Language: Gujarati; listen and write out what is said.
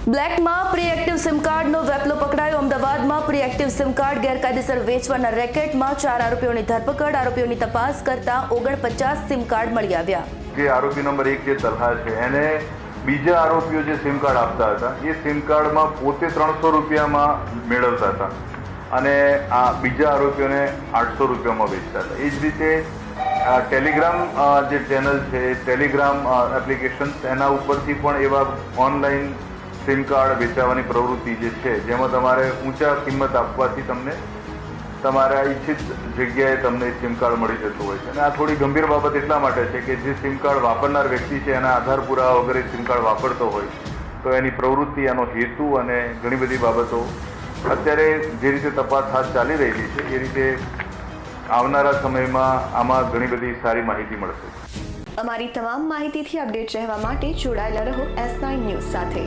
બ્લેકમાં પ્રી એક્ટિવ સિમ કાર્ડનો વેપલો પકડાયો। અમદાવાદમાં પ્રી એક્ટિવ સિમ કાર્ડ ગેરકાયદેસર વેચવાના રેકેટમાં 4 આરોપીઓની ધરપકડ। આરોપીઓની તપાસ કરતા 49 સિમ કાર્ડ મળી આવ્યા। જે આરોપી નંબર 1 જે તલહા છે એને બીજા આરોપીઓ જે સિમ કાર્ડ આપતા હતા એ સિમ કાર્ડમાં પોતે 300 રૂપિયામાં મેળવતા હતા અને આ બીજા આરોપીઓને 800 રૂપિયામાં વેચતા હતા। એ જ રીતે ટેલિગ્રામ જે ચેનલ છે ટેલિગ્રામ એપ્લિકેશન એના ઉપરથી પણ એવા ઓનલાઈન સિમ કાર્ડ વેચાવાની પ્રવૃત્તિ જે છે જેમાં તમારે ઊંચા કિંમત આપવાથી તમને તમારા ઈચ્છિત જગ્યાએ તમને સિમ કાર્ડ મળી જતું હોય છે। અને આ થોડી ગંભીર બાબત એટલા માટે છે કે જે સિમ કાર્ડ વાપરનાર વ્યક્તિ છે એના આધાર પુરાવા વગેરે સિમ કાર્ડ વાપરતો હોય તો એની પ્રવૃત્તિ એનો હેતુ અને ઘણી બધી બાબતો અત્યારે જે રીતે તપાસ હાથ ચાલી રહેલી છે એ રીતે આવનારા સમયમાં આમાં ઘણી બધી સારી માહિતી મળશે। અમારી તમામ માહિતીથી અપડેટ રહેવા માટે જોડાયેલા રહો S9 ન્યૂઝ સાથે।